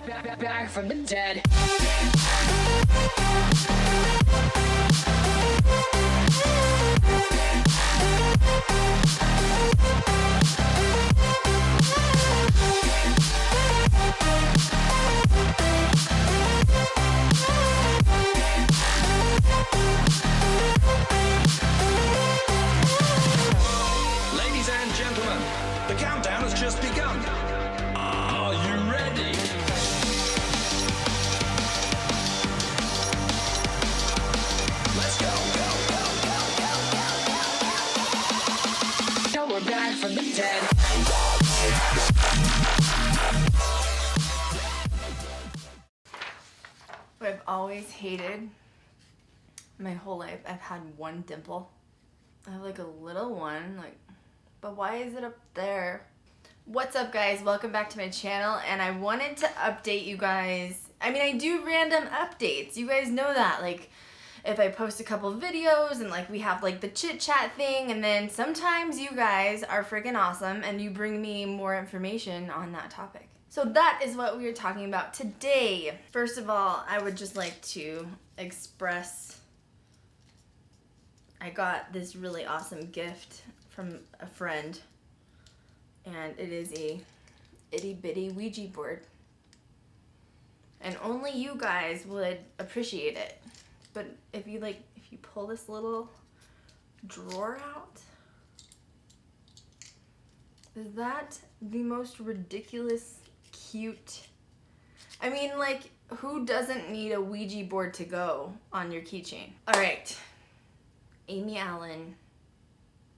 Back from the dead. Ladies and gentlemen, the countdown has just begun. Are you ready? Let's go. Now we're back from the dead. I've always hated, my whole life, I've had one dimple. I have like a little one, like, but why is it up there? What's up, guys? Welcome back to my channel, and I wanted to update you guys. I mean, I do random updates. You guys know that, like, if I post a couple videos and like we have like the chit chat thing, and then sometimes you guys are freaking awesome and you bring me more information on that topic. So that is what we are talking about today. First of all, I would just like to express, I got this really awesome gift from a friend, and it is a itty bitty Ouija board. And only you guys would appreciate it. But if you pull this little drawer out, is that the most ridiculous cute? I mean, like, who doesn't need a Ouija board to go on your keychain? All right, Amy Allen,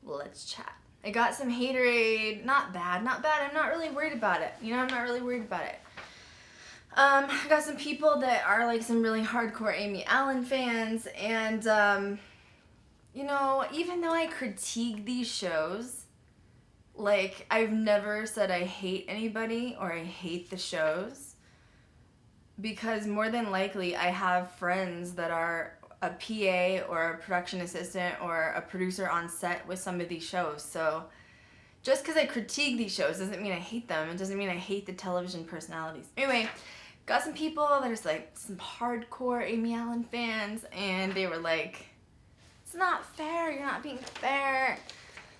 let's chat. I got some haterade, not bad. I'm not really worried about it. You know, I'm not really worried about it. I got some people that are like some really hardcore Amy Allen fans, and you know, even though I critique these shows, like, I've never said I hate anybody or I hate the shows, because more than likely I have friends that are a PA or a production assistant or a producer on set with some of these shows. So just because I critique these shows doesn't mean I hate them. It doesn't mean I hate the television personalities. Anyway, got some people, there's like some hardcore Amy Allen fans, and they were like, it's not fair, you're not being fair.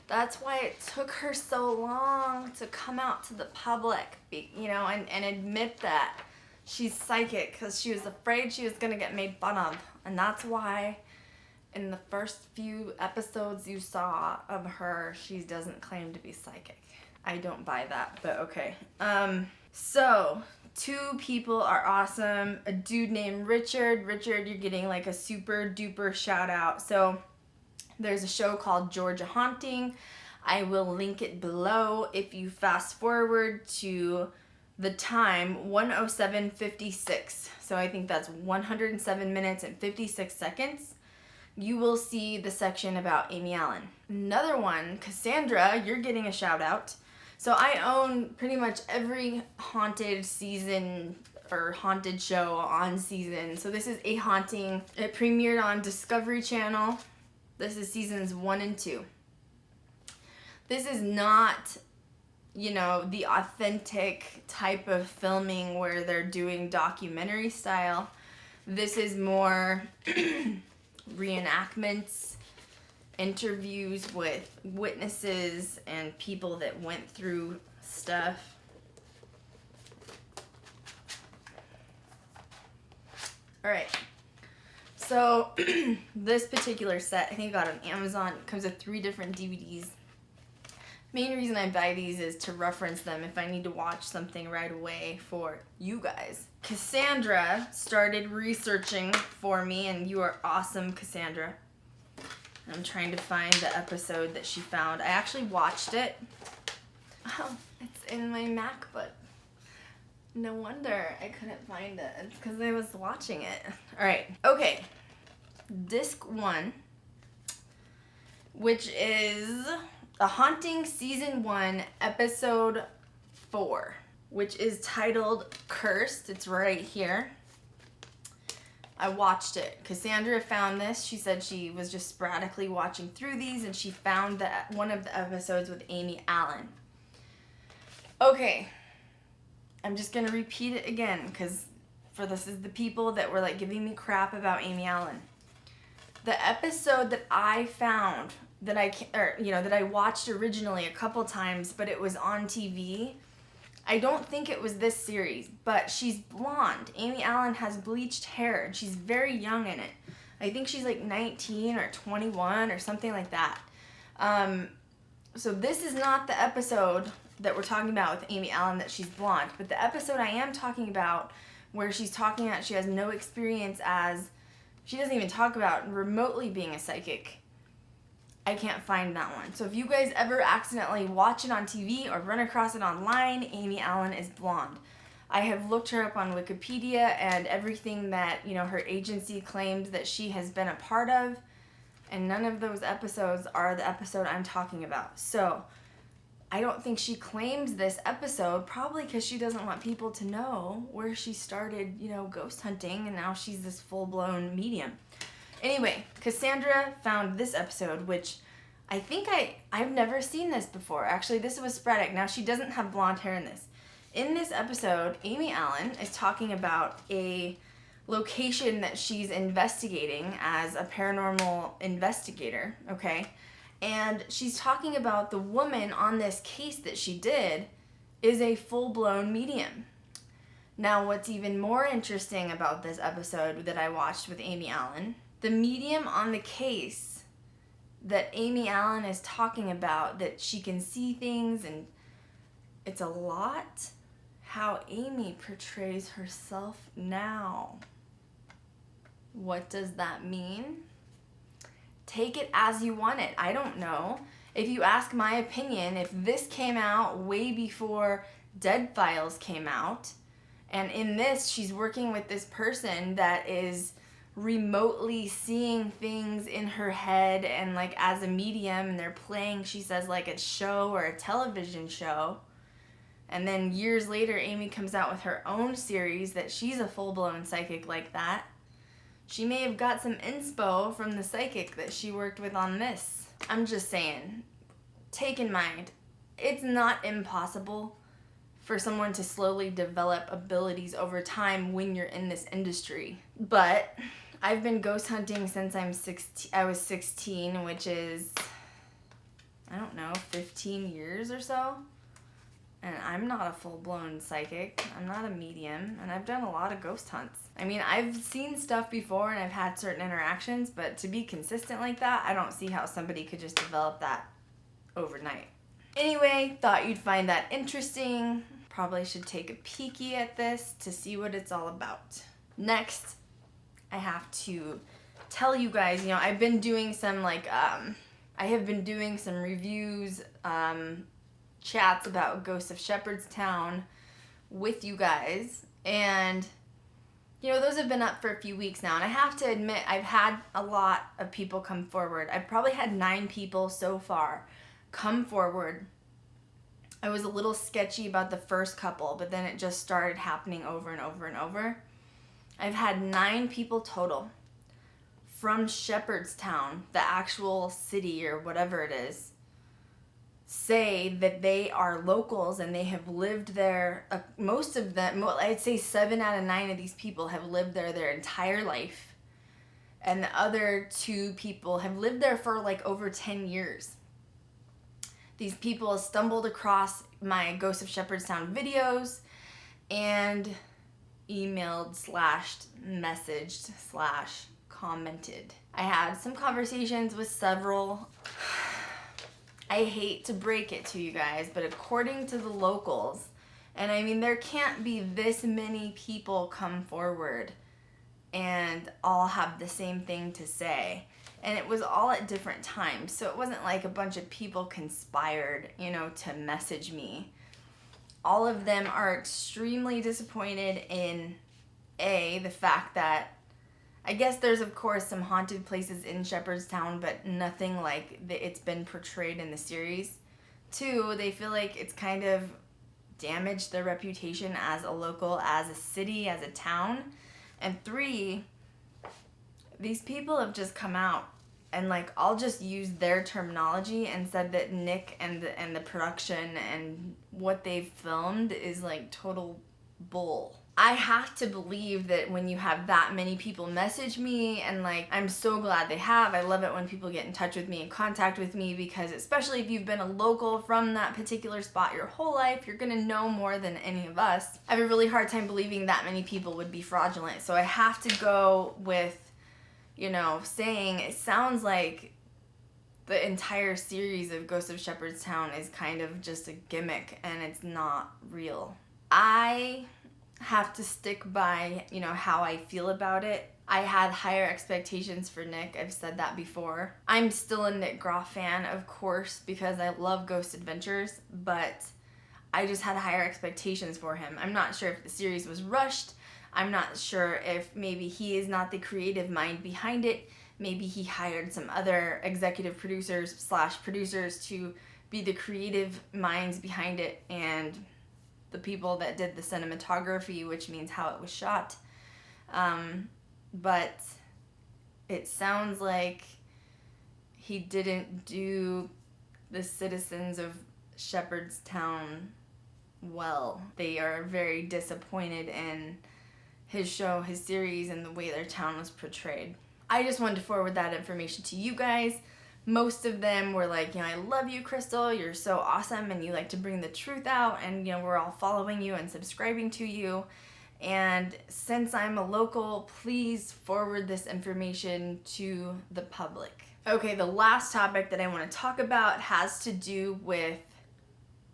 That's why it took her so long to come out to the public, you know, and admit that she's psychic, because she was afraid she was going to get made fun of. And that's why in the first few episodes you saw of her, she doesn't claim to be psychic. I don't buy that, but okay. So, two people are awesome. A dude named Richard. Richard, you're getting like a super duper shout out. So, there's a show called Georgia Haunting. I will link it below. If you fast forward to the time, 1:07:56. So I think that's 107 minutes and 56 seconds. You will see the section about Amy Allen. Another one, Cassandra, you're getting a shout out. So I own pretty much every haunted season or haunted show on season. So this is A Haunting. It premiered on Discovery Channel. This is seasons 1 and 2. This is not, you know, the authentic type of filming where they're doing documentary style. This is more reenactments, interviews with witnesses and people that went through stuff. All right. So this particular set, I think I got on Amazon. It comes with 3 different DVDs. Main reason I buy these is to reference them if I need to watch something right away for you guys. Cassandra started researching for me, and you are awesome, Cassandra. I'm trying to find the episode that she found. I actually watched it. Oh, it's in my MacBook. No wonder I couldn't find it. It's because I was watching it. All right. Okay. Disc 1, which is A Haunting Season 1, Episode 4, which is titled Cursed. It's right here. I watched it. Cassandra found this. She said she was just sporadically watching through these, and she found one of the episodes with Amy Allen. Okay. I'm just gonna repeat it again, because this is the people that were like giving me crap about Amy Allen. The episode that I found that I watched originally a couple times, but it was on TV. I don't think it was this series, but she's blonde. Amy Allen has bleached hair, and she's very young in it. I think she's like 19 or 21 or something like that. So this is not the episode that we're talking about with Amy Allen, that she's blonde, but the episode I am talking about where she's talking about she has no experience she doesn't even talk about remotely being a psychic. I can't find that one. So if you guys ever accidentally watch it on TV or run across it online, Amy Allen is blonde. I have looked her up on Wikipedia and everything that, her agency claimed that she has been a part of, and none of those episodes are the episode I'm talking about. So I don't think she claims this episode, probably because she doesn't want people to know where she started, ghost hunting, and now she's this full-blown medium. Anyway, Cassandra found this episode, which I think I've never seen this before. Actually, this was sporadic. Now, she doesn't have blonde hair in this. In this episode, Amy Allen is talking about a location that she's investigating as a paranormal investigator, okay? And she's talking about the woman on this case that she did is a full-blown medium. Now, what's even more interesting about this episode that I watched with Amy Allen, the medium on the case that Amy Allen is talking about, that she can see things, and it's a lot how Amy portrays herself now. What does that mean? Take it as you want it. I don't know. If you ask my opinion, if this came out way before Dead Files came out, and in this she's working with this person that is remotely seeing things in her head and like as a medium, and they're playing, she says, like a show or a television show, and then years later Amy comes out with her own series that she's a full-blown psychic like that, she may have got some inspo from the psychic that she worked with on this. I'm just saying, take in mind, it's not impossible for someone to slowly develop abilities over time when you're in this industry. But I've been ghost hunting since I was 16, which is, 15 years or so. And I'm not a full-blown psychic. I'm not a medium, and I've done a lot of ghost hunts. I mean, I've seen stuff before and I've had certain interactions, but to be consistent like that, I don't see how somebody could just develop that overnight. Anyway, thought you'd find that interesting. Probably should take a peeky at this to see what it's all about. Next, I have to tell you guys, I've been doing some reviews, chats about Ghosts of Shepherdstown with you guys, and those have been up for a few weeks now, and I have to admit I've had a lot of people come forward. I've probably had 9 people so far come forward. I was a little sketchy about the first couple, but then it just started happening over and over and over. I've had 9 people total from Shepherdstown, the actual city or whatever it is, say that they are locals and they have lived there. Most of them, I'd say 7 out of 9 of these people have lived there their entire life. And the other 2 people have lived there for like over 10 years. These people stumbled across my Ghost of Shepherdstown videos and emailed / messaged / commented. I had some conversations with several. I hate to break it to you guys, but according to the locals, and I mean, there can't be this many people come forward and all have the same thing to say. And it was all at different times, so it wasn't like a bunch of people conspired, to message me. All of them are extremely disappointed in, the fact that, I guess there's, of course, some haunted places in Shepherdstown, but nothing like it's been portrayed in the series. 2, they feel like it's kind of damaged their reputation as a local, as a city, as a town. And 3, these people have just come out and I'll just use their terminology and said that Nick and the production and what they've filmed is total bull. I have to believe that when you have that many people message me, and like, I'm so glad they have. I love it when people get in touch with me and contact with me, because especially if you've been a local from that particular spot your whole life, you're gonna know more than any of us. I have a really hard time believing that many people would be fraudulent. So I have to go with, you know, saying it sounds like the entire series of Ghosts of Shepherdstown is kind of just a gimmick and it's not real. I have to stick by, you know, how I feel about it. I had higher expectations for Nick. I've said that before. I'm still a Nick Groff fan, of course, because I love Ghost Adventures, but I just had higher expectations for him. I'm not sure if the series was rushed. I'm not sure if maybe he is not the creative mind behind it. Maybe he hired some other executive producers/producers to be the creative minds behind it, and the people that did the cinematography, which means how it was shot. But it sounds like he didn't do the citizens of Shepherdstown well. They are very disappointed in his show, his series, and the way their town was portrayed. I just wanted to forward that information to you guys. Most of them were like, you know, I love you, Krystal, you're so awesome, and you like to bring the truth out, and, you know, we're all following you and subscribing to you. And since I'm a local, please forward this information to the public. Okay, the last topic that I want to talk about has to do with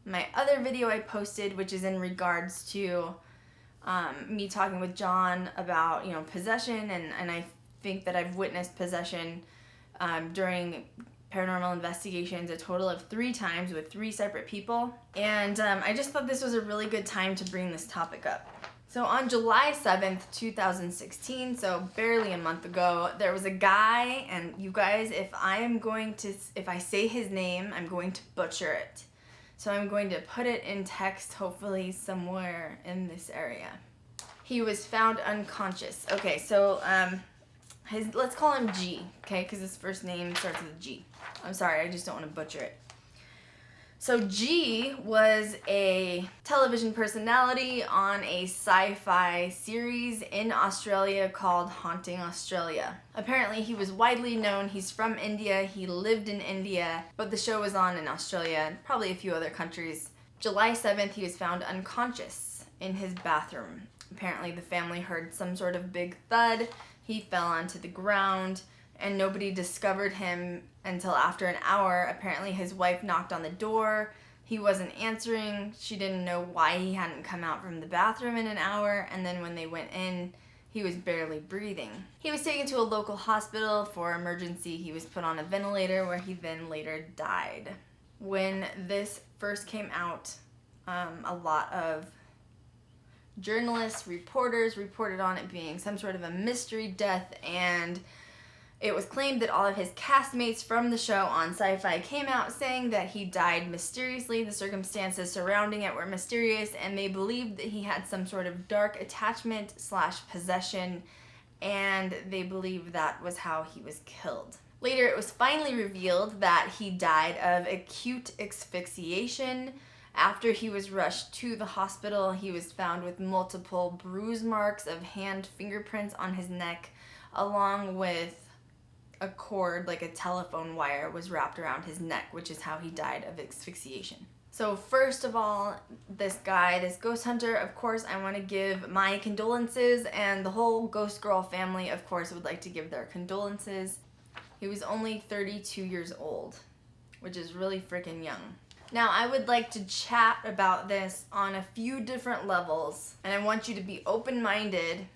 my other video I posted, which is in regards to me talking with John about, you know, possession, and I think that I've witnessed possession during paranormal investigations a total of 3 times with 3 separate people. And I just thought this was a really good time to bring this topic up. So on July 7th, 2016, so barely a month ago, there was a guy, and you guys, if I say his name, I'm going to butcher it. So I'm going to put it in text, hopefully somewhere in this area. He was found unconscious. Okay, so let's call him G, okay, because his first name starts with a G. I'm sorry, I just don't want to butcher it. So G was a television personality on a sci-fi series in Australia called Haunting Australia. Apparently he was widely known. He's from India. He lived in India, but the show was on in Australia and probably a few other countries. July 7th, he was found unconscious in his bathroom. Apparently the family heard some sort of big thud. He fell onto the ground, and nobody discovered him until after an hour. Apparently his wife knocked on the door. He wasn't answering. She didn't know why he hadn't come out from the bathroom in an hour, and then when they went in, he was barely breathing. He was taken to a local hospital for emergency. He was put on a ventilator where he then later died. When this first came out, a lot of journalists, reporters reported on it being some sort of a mystery death, and it was claimed that all of his castmates from the show on Sci-Fi came out saying that he died mysteriously. The circumstances surrounding it were mysterious, and they believed that he had some sort of dark attachment / possession, and they believed that was how he was killed. Later, it was finally revealed that he died of acute asphyxiation. After he was rushed to the hospital, he was found with multiple bruise marks of hand fingerprints on his neck, along with a cord, like a telephone wire, was wrapped around his neck, which is how he died of asphyxiation. So first of all, this guy, this ghost hunter, of course, I want to give my condolences, and the whole Ghost Girl family, of course, would like to give their condolences. He was only 32 years old, which is really freaking young. Now, I would like to chat about this on a few different levels, and I want you to be open-minded,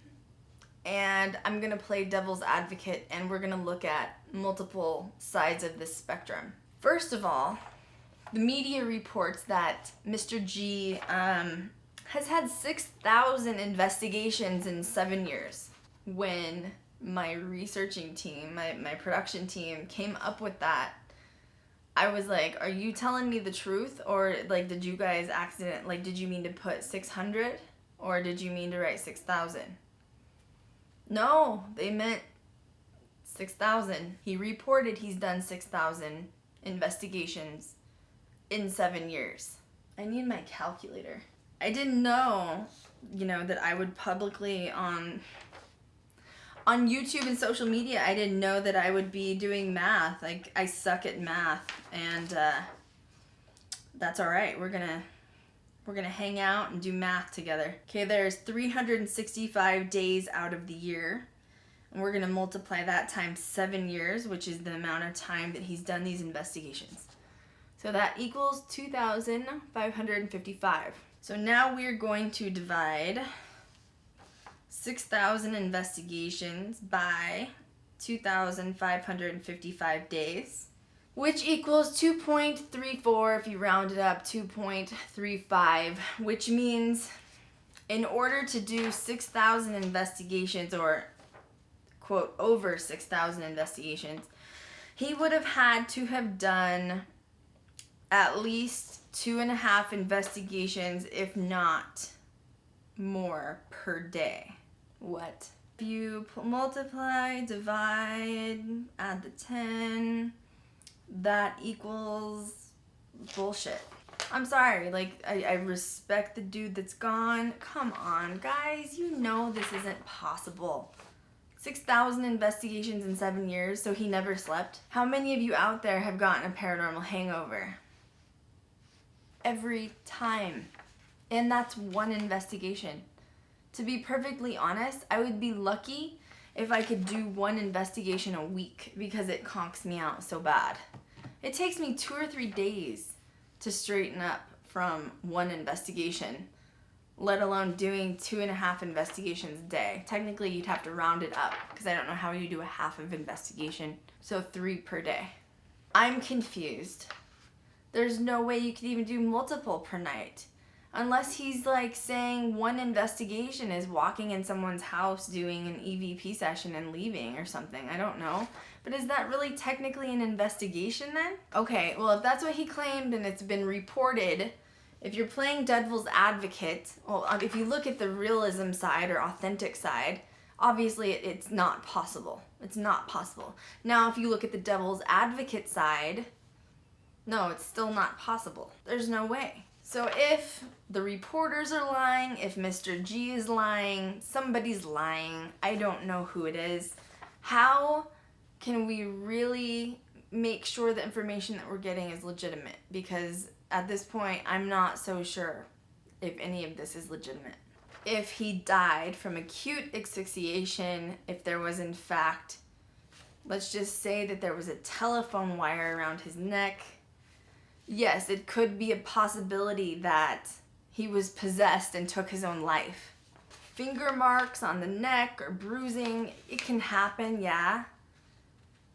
and I'm going to play devil's advocate, and we're going to look at multiple sides of this spectrum. First of all, the media reports that Mr. G has had 6,000 investigations in 7 years. When my researching team, my production team came up with that, I was like, are you telling me the truth? Or like, did you guys did you mean to put 600? Or did you mean to write 6,000? No, they meant 6,000. He reported he's done 6,000 investigations in 7 years. I need my calculator. I didn't know you know, that I would publicly on YouTube and social media, I didn't know that I would be doing math. Like, I suck at math, and that's all right. We're gonna hang out and do math together. Okay, there's 365 days out of the year, and we're gonna multiply that times 7 years, which is the amount of time that he's done these investigations. So that equals 2,555. So now we're going to divide 6,000 investigations by 2,555 days, which equals 2.34, if you round it up, 2.35, which means in order to do 6,000 investigations, or quote, over 6,000 investigations, he would have had to have done at least 2.5 investigations, if not more, per day. What? If you multiply, divide, add the 10, that equals bullshit. I'm sorry, like, I respect the dude that's gone. Come on, guys, you know this isn't possible. 6,000 investigations in 7 years, so he never slept. How many of you out there have gotten a paranormal hangover? Every time. And that's one investigation. To be perfectly honest, I would be lucky if I could do one investigation a week, because it conks me out so bad. It takes me 2 or 3 days to straighten up from one investigation, let alone doing 2.5 investigations a day. Technically, you'd have to round it up, because I don't know how you do a half of investigation, so 3 per day. I'm confused. There's no way you could even do multiple per night. Unless he's like saying one investigation is walking in someone's house doing an EVP session and leaving or something. I don't know. But is that really technically an investigation then? Okay, well, if that's what he claimed and it's been reported, if you're playing devil's advocate, well, if you look at the realism side or authentic side, obviously it's not possible. It's not possible. Now, if you look at the devil's advocate side, no, it's still not possible. There's no way. So if the reporters are lying, if Mr. G is lying, somebody's lying, I don't know who it is, how can we really make sure the information that we're getting is legitimate? Because at this point, I'm not so sure if any of this is legitimate. If he died from acute asphyxiation, if there was in fact, let's just say that there was a telephone wire around his neck, yes, it could be a possibility that he was possessed and took his own life. Finger marks on the neck or bruising, it can happen, yeah.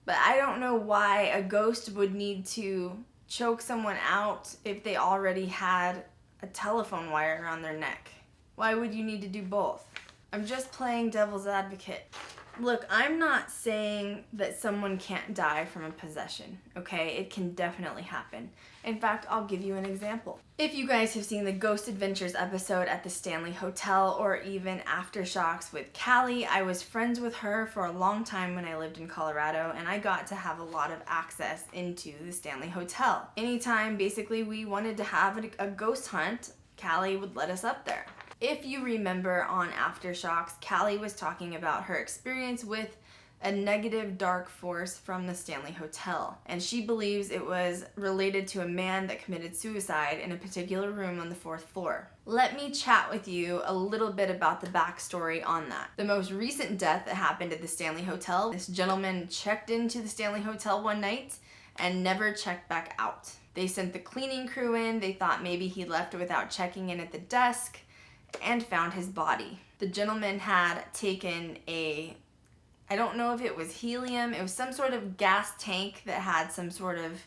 But I don't know why a ghost would need to choke someone out if they already had a telephone wire around their neck. Why would you need to do both? I'm just playing devil's advocate. Look, I'm not saying that someone can't die from a possession, okay? It can definitely happen. In fact, I'll give you an example. If you guys have seen the Ghost Adventures episode at the Stanley Hotel, or even Aftershocks with Callie, I was friends with her for a long time when I lived in Colorado, and I got to have a lot of access into the Stanley Hotel. Anytime, basically, we wanted to have a ghost hunt, Callie would let us up there. If you remember on Aftershocks, Callie was talking about her experience with a negative dark force from the Stanley Hotel, and she believes it was related to a man that committed suicide in a particular room on the 4th floor. Let me chat with you a little bit about the backstory on that. The most recent death that happened at the Stanley Hotel, this gentleman checked into the Stanley Hotel one night and never checked back out. They sent the cleaning crew in, they thought maybe he left without checking in at the desk, and found his body. The gentleman had taken I don't know if it was helium, it was some sort of gas tank that had some sort of,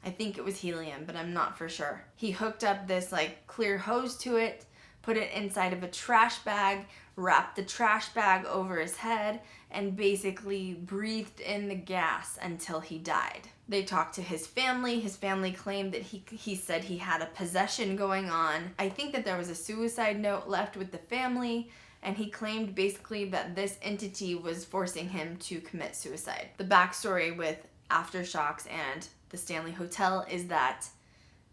I think it was helium, but I'm not for sure. He hooked up this like clear hose to it, put it inside of a trash bag, wrapped the trash bag over his head, and basically breathed in the gas until he died. They talked to his family. His family claimed that he said he had a possession going on. I think that there was a suicide note left with the family, and he claimed basically that this entity was forcing him to commit suicide. The backstory with Aftershocks and the Stanley Hotel is that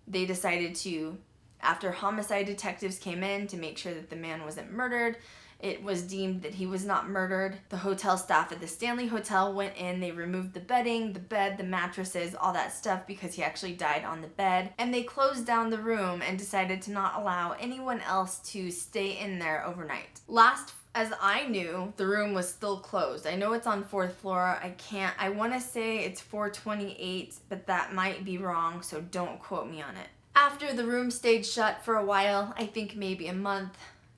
they decided to After homicide detectives came in to make sure that the man wasn't murdered, it was deemed that he was not murdered. The hotel staff at the Stanley Hotel went in, they removed the bedding, the bed, the mattresses, all that stuff because he actually died on the bed. And they closed down the room and decided to not allow anyone else to stay in there overnight. Last as I knew, the room was still closed. I know it's on 4th floor. I want to say it's 428, but that might be wrong, so don't quote me on it. After the room stayed shut for a while, I think maybe a month,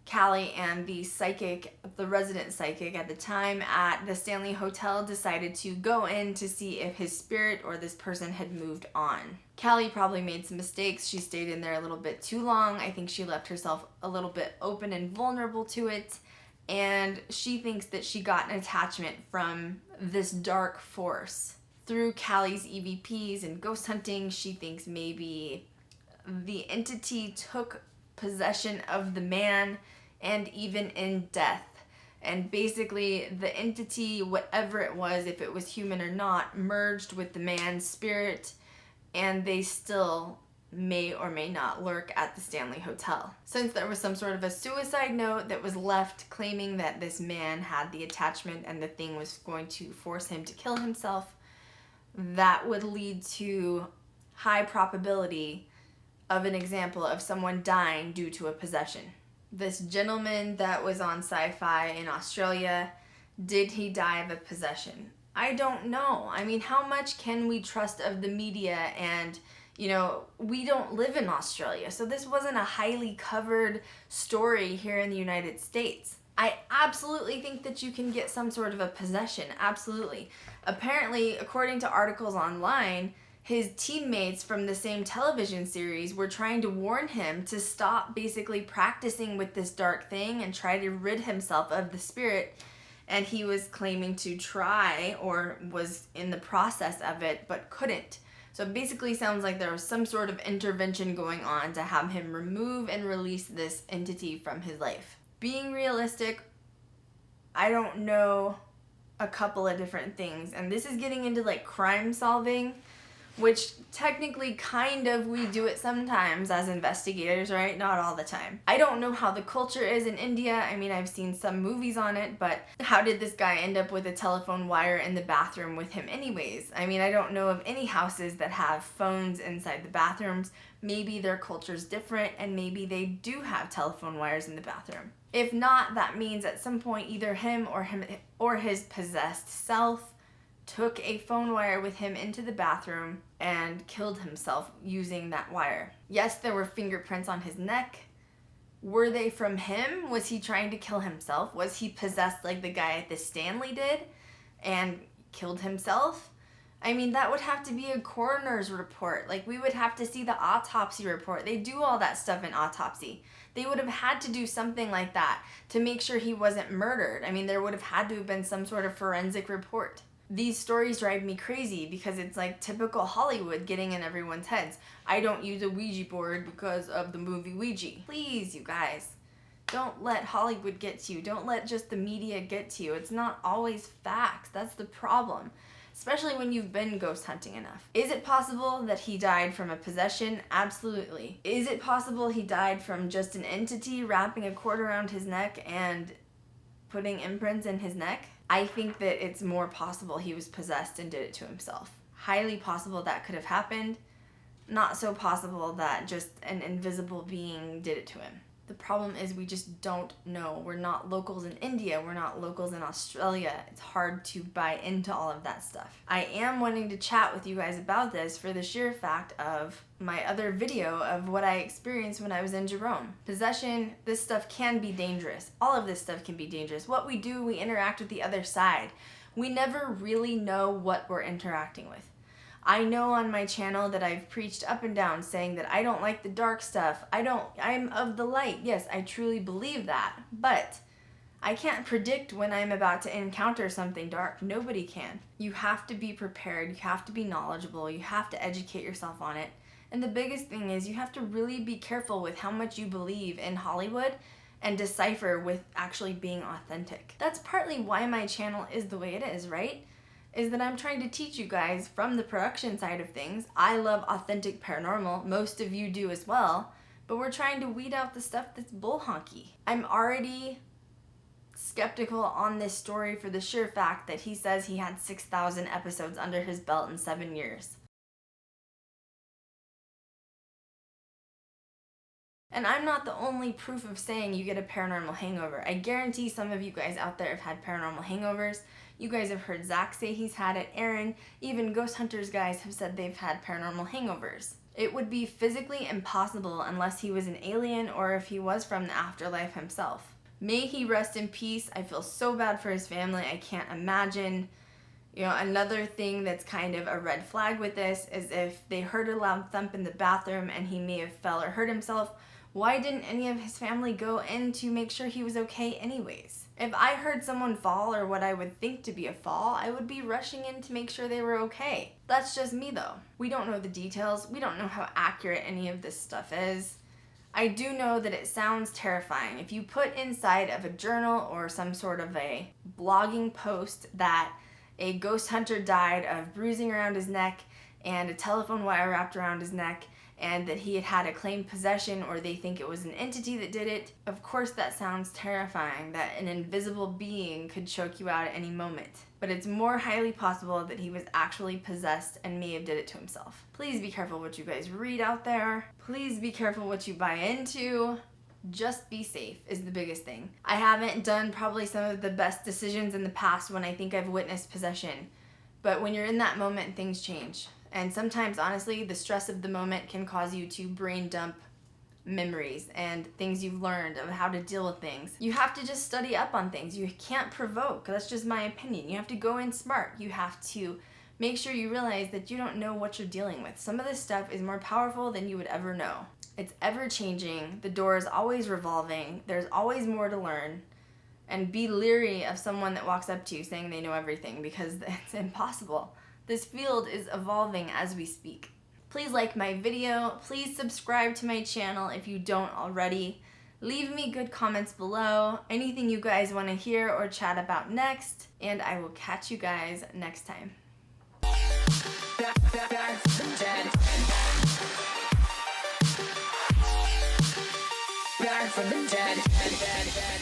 Callie and the resident psychic at the time at the Stanley Hotel decided to go in to see if his spirit or this person had moved on. Callie probably made some mistakes. She stayed in there a little bit too long. I think she left herself a little bit open and vulnerable to it. And she thinks that she got an attachment from this dark force. Through Callie's EVPs and ghost hunting, she thinks maybe the entity took possession of the man and even in death. And basically the entity, whatever it was, if it was human or not, merged with the man's spirit, and they still may or may not lurk at the Stanley Hotel. Since there was some sort of a suicide note that was left claiming that this man had the attachment and the thing was going to force him to kill himself, that would lead to high probability of an example of someone dying due to a possession. This gentleman that was on Sci-Fi in Australia, did he die of a possession? I don't know. I mean, how much can we trust of the media? And you know, we don't live in Australia, so this wasn't a highly covered story here in the United States. I absolutely think that you can get some sort of a possession, absolutely. Apparently, according to articles online, his teammates from the same television series were trying to warn him to stop basically practicing with this dark thing and try to rid himself of the spirit. And he was claiming to try or was in the process of it, but couldn't. So it basically sounds like there was some sort of intervention going on to have him remove and release this entity from his life. Being realistic, I don't know a couple of different things. And this is getting into like crime solving, which technically kind of we do it sometimes as investigators, right? Not all the time. I don't know how the culture is in India. I mean, I've seen some movies on it, but how did this guy end up with a telephone wire in the bathroom with him anyways? I mean, I don't know of any houses that have phones inside the bathrooms. Maybe their culture's different and maybe they do have telephone wires in the bathroom. If not, that means at some point either him or his possessed self took a phone wire with him into the bathroom and killed himself using that wire. Yes, there were fingerprints on his neck. Were they from him? Was he trying to kill himself? Was he possessed like the guy at the Stanley did and killed himself? I mean, that would have to be a coroner's report. Like, we would have to see the autopsy report. They do all that stuff in autopsy. They would have had to do something like that to make sure he wasn't murdered. I mean, there would have had to have been some sort of forensic report. These stories drive me crazy because it's like typical Hollywood getting in everyone's heads. I don't use a Ouija board because of the movie Ouija. Please, you guys, don't let Hollywood get to you. Don't let just the media get to you. It's not always facts. That's the problem, especially when you've been ghost hunting enough. Is it possible that he died from a possession? Absolutely. Is it possible he died from just an entity wrapping a cord around his neck and putting imprints in his neck? I think that it's more possible he was possessed and did it to himself. Highly possible that could have happened. Not so possible that just an invisible being did it to him. The problem is we just don't know. We're not locals in India. We're not locals in Australia. It's hard to buy into all of that stuff. I am wanting to chat with you guys about this for the sheer fact of my other video of what I experienced when I was in Jerome. Possession, this stuff can be dangerous. All of this stuff can be dangerous. What we do, we interact with the other side. We never really know what we're interacting with. I know on my channel that I've preached up and down saying that I don't like the dark stuff. I'm of the light. Yes, I truly believe that. But I can't predict when I'm about to encounter something dark. Nobody can. You have to be prepared. You have to be knowledgeable. You have to educate yourself on it. And the biggest thing is you have to really be careful with how much you believe in Hollywood and decipher with actually being authentic. That's partly why my channel is the way it is, right? Is that I'm trying to teach you guys from the production side of things. I love authentic paranormal. Most of you do as well. But we're trying to weed out the stuff that's bull honky. I'm already skeptical on this story for the sure fact that he says he had 6,000 episodes under his belt in 7 years. And I'm not the only proof of saying you get a paranormal hangover. I guarantee some of you guys out there have had paranormal hangovers. You guys have heard Zach say he's had it, Aaron, even Ghost Hunters guys have said they've had paranormal hangovers. It would be physically impossible unless he was an alien or if he was from the afterlife himself. May he rest in peace. I feel so bad for his family. I can't imagine. You know, another thing that's kind of a red flag with this is if they heard a loud thump in the bathroom and he may have fell or hurt himself, why didn't any of his family go in to make sure he was okay anyways? If I heard someone fall or what I would think to be a fall, I would be rushing in to make sure they were okay. That's just me though. We don't know the details. We don't know how accurate any of this stuff is. I do know that it sounds terrifying. If you put inside of a journal or some sort of a blogging post that a ghost hunter died of bruising around his neck and a telephone wire wrapped around his neck, and that he had a claimed possession or they think it was an entity that did it, of course that sounds terrifying, that an invisible being could choke you out at any moment. But it's more highly possible that he was actually possessed and may have did it to himself. Please be careful what you guys read out there. Please be careful what you buy into. Just be safe is the biggest thing. I haven't done probably some of the best decisions in the past when I think I've witnessed possession. But when you're in that moment, things change. And sometimes, honestly, the stress of the moment can cause you to brain dump memories and things you've learned of how to deal with things. You have to just study up on things. You can't provoke. That's just my opinion. You have to go in smart. You have to make sure you realize that you don't know what you're dealing with. Some of this stuff is more powerful than you would ever know. It's ever changing. The door is always revolving. There's always more to learn. And be leery of someone that walks up to you saying they know everything, because it's impossible. This field is evolving as we speak. Please like my video. Please subscribe to my channel if you don't already. Leave me good comments below. Anything you guys want to hear or chat about next. And I will catch you guys next time. Back from the dead. Back from the dead.